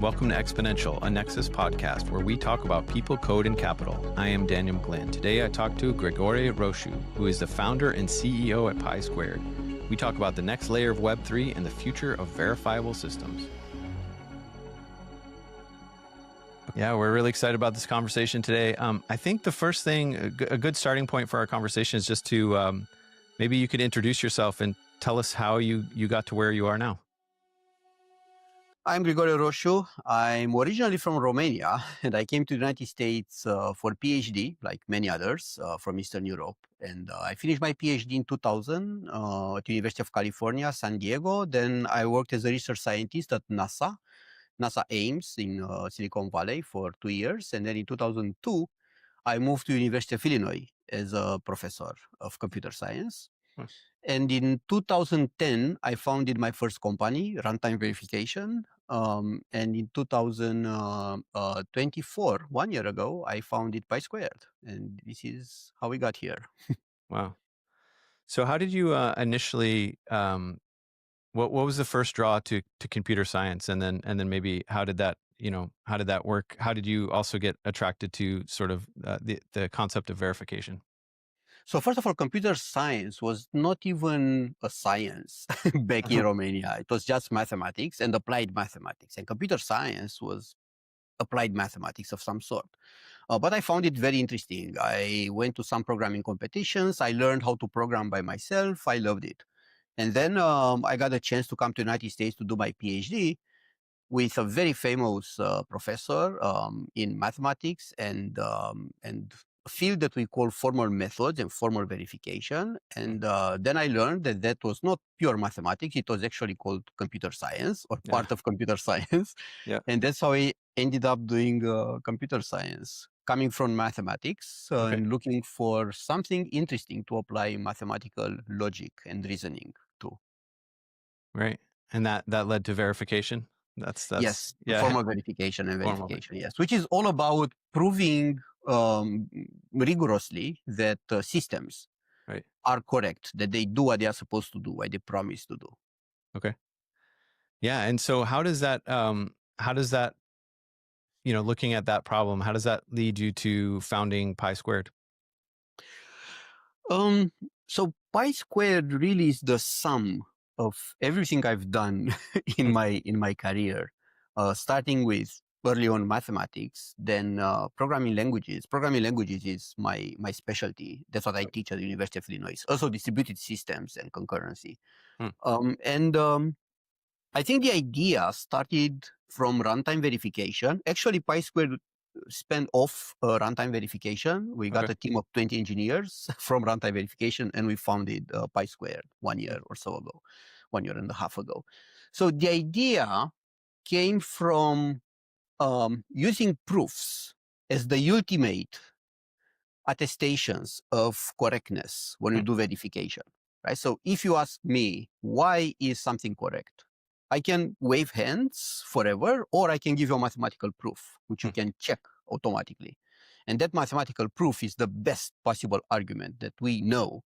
Welcome to Exponential, a NEXUS podcast where we talk about people, code, and capital. I am Daniel Glenn. Today I talk to Grigore Roșu, who is the founder and CEO at Pi Squared. We talk about the next layer of Web3 and the future of verifiable systems. Yeah, we're really excited about this conversation today. I think the first thing, a good starting point for our conversation is just to maybe you could introduce yourself and tell us how you got to where you are now. I'm Grigore Roșu. I'm originally from Romania, and I came to the United States for PhD, like many others from Eastern Europe. And I finished my PhD in 2000 at the University of California, San Diego. Then I worked as a research scientist at NASA Ames in Silicon Valley for 2 years. And then in 2002, I moved to University of Illinois as a professor of computer science. And in 2010, I founded my first company, Runtime Verification. And in 2024, 1 year ago, I founded Pi Squared. And this is how we got here. Wow. So how did you initially, what was the first draw to computer science? And then maybe how did that work? How did you also get attracted to sort of the concept of verification? So first of all, computer science was not even a science back in Romania. It was just mathematics and applied mathematics. And computer science was applied mathematics of some sort. But I found it very interesting. I went to some programming competitions. I learned how to program by myself. I loved it. And then I got a chance to come to the United States to do my PhD with a very famous professor in mathematics and a field that we call formal methods and formal verification. And then I learned that that was not pure mathematics. It was actually called computer science or part of computer science. Yeah. And that's how I ended up doing computer science, coming from mathematics and looking for something interesting to apply mathematical logic and reasoning to. Right. And that led to verification. That's yes, yeah. Formal verification and verification, yes, which is all about proving rigorously that systems are correct, that they do what they are supposed to do, what they promise to do. Okay. Yeah. And so how does that, looking at that problem, how does that lead you to founding Pi Squared? So Pi Squared really is the sum of everything I've done in my career, starting with early on mathematics, then programming languages. Programming languages is my specialty. That's what I teach at the University of Illinois. Also distributed systems and concurrency. I think the idea started from runtime verification. Actually, Pi Squared spun off runtime verification. We got a team of 20 engineers from runtime verification, and we founded Pi Squared 1 year or so ago, 1 year and a half ago. So the idea came from using proofs as the ultimate attestations of correctness when we do verification, right? So if you ask me, why is something correct? I can wave hands forever, or I can give you a mathematical proof, which you can check automatically. And that mathematical proof is the best possible argument that we know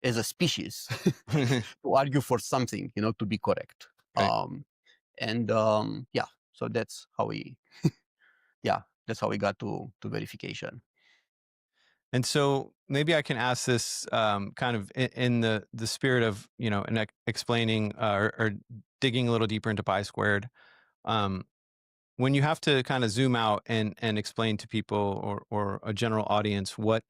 as a species to argue for something, to be correct. Right. So that's how we, that's how we got to verification. And so maybe I can ask this kind of in the spirit of, explaining or digging a little deeper into Pi Squared. When you have to kind of zoom out and explain to people or a general audience what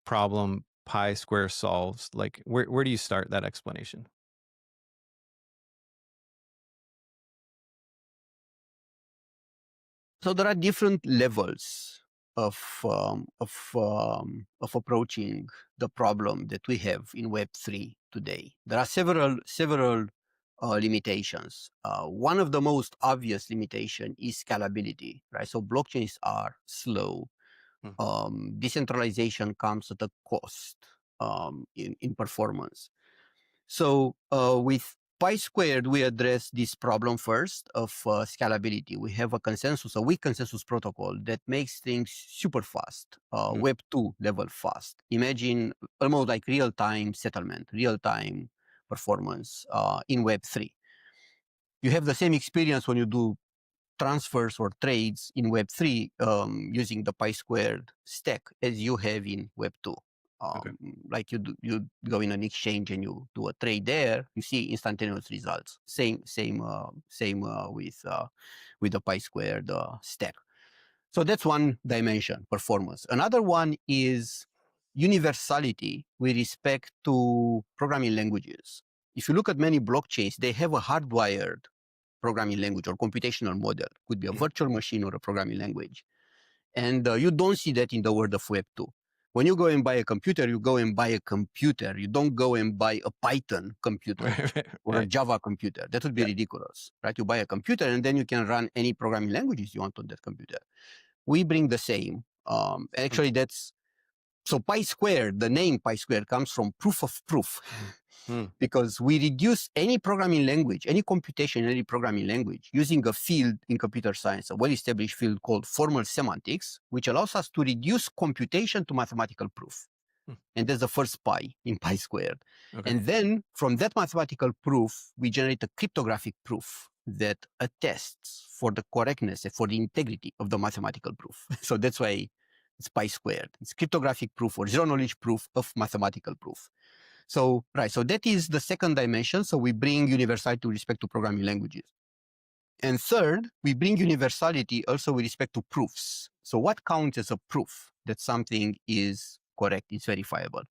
problem Pi Square solves, like where do you start that explanation? So there are different levels of approaching the problem that we have in Web3 today. There are several limitations. One of the most obvious limitation is scalability, right? So blockchains are slow. Decentralization comes at a cost in performance. So with Pi Squared, we address this problem first of scalability. We have a weak consensus protocol that makes things super fast, Web 2 level fast. Imagine almost like real-time settlement, real-time performance in Web 3. You have the same experience when you do transfers or trades in Web3 using the pi squared stack as you have in Web2. Okay. Like you go in an exchange and you do a trade there, you see instantaneous results. Same with the pi squared stack. So that's one dimension, performance. Another one is universality with respect to programming languages. If you look at many blockchains, they have a hardwired programming language or computational model. Could be a virtual machine or a programming language. And you don't see that in the world of Web2. When you go and buy a computer, you go and buy a computer. You don't go and buy a Python computer or a Right. Java computer. That would be Yeah. ridiculous, right? You buy a computer and then you can run any programming languages you want on that computer. We bring the same. Mm, Actually, that's so pi squared, the name pi squared comes from proof of proof mm, because we reduce any programming language, any computation, any programming language using a field in computer science, a well-established field called formal semantics, which allows us to reduce computation to mathematical proof. mm. And that's the first pi in pi squared. Okay. And then from that mathematical proof, we generate a cryptographic proof that attests for the correctness and for the integrity of the mathematical proof. So that's why it's pi squared. It's cryptographic proof or zero knowledge proof of mathematical proof. So, right, so that is the second dimension. So we bring universality with respect to programming languages. And third, we bring universality also with respect to proofs. So what counts as a proof that something is correct, is verifiable?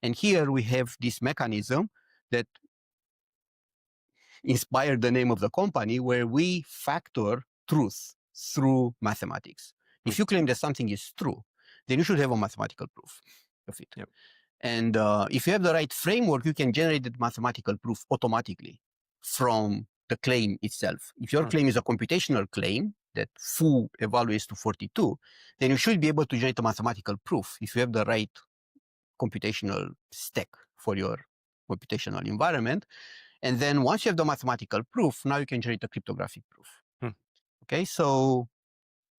And here we have this mechanism that inspired the name of the company, where we factor truth through mathematics. Mm, If you claim that something is true, then you should have a mathematical proof of it. yep. And if you have the right framework, you can generate that mathematical proof automatically from the claim itself. If your Huh. claim is a computational claim that foo evaluates to 42, then you should be able to generate a mathematical proof if you have the right computational stack for your computational environment. And then once you have the mathematical proof, now you can generate a cryptographic proof. Hmm. Okay, so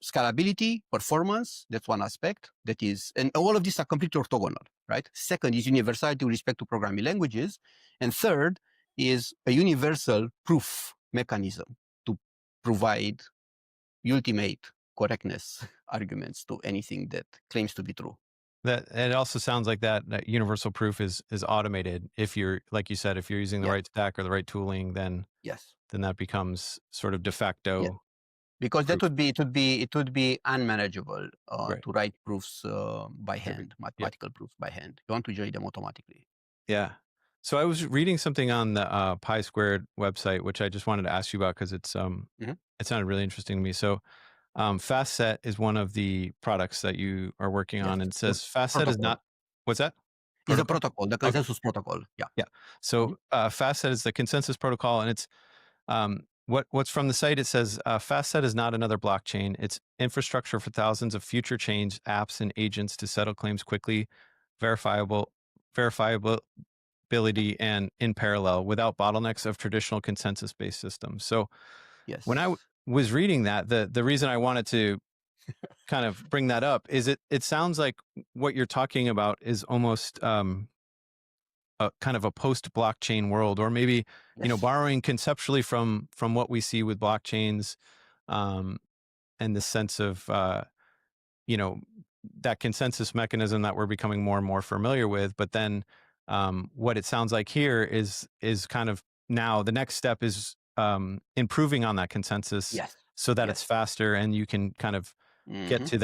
scalability, performance, that's one aspect. That is, and all of these are completely orthogonal, right? Second is universality with respect to programming languages. And third is a universal proof mechanism to provide ultimate correctness arguments to anything that claims to be true. That it also sounds like that universal proof is automated. If you're, like you said, if you're using the Yes, right stack or the right tooling, yes, then that becomes sort of de yes. facto Because that proof. would be unmanageable Right. to write proofs by Every, hand, yeah. mathematical proofs by hand. You want to generate them automatically. Yeah. So I was reading something on the Pi Squared website, which I just wanted to ask you about because Mhm. it sounded really interesting to me. So FastSet is one of the products that you are working Yes, on, and it the says FastSet is protocol. not, what's that? It's a Protocol. protocol, the Okay. consensus protocol. Yeah. Yeah. So Mhm. FastSet is the consensus protocol, and it's what's from the site. It says FastSet is not another blockchain. It's infrastructure for thousands of future chains, apps, and agents to settle claims quickly, verifiable, verifiable and in parallel without bottlenecks of traditional consensus-based systems. So when Yes. was reading that, the reason I wanted to kind of bring that up is it sounds like what you're talking about is almost a kind of a post blockchain world, or maybe Yes. borrowing conceptually from what we see with blockchains, um, and the sense of you know that consensus mechanism that we're becoming more and more familiar with. But then what it sounds like here is kind of now the next step is improving on that consensus Yes. so that it's Yes. faster and you can kind of get Mhm. to that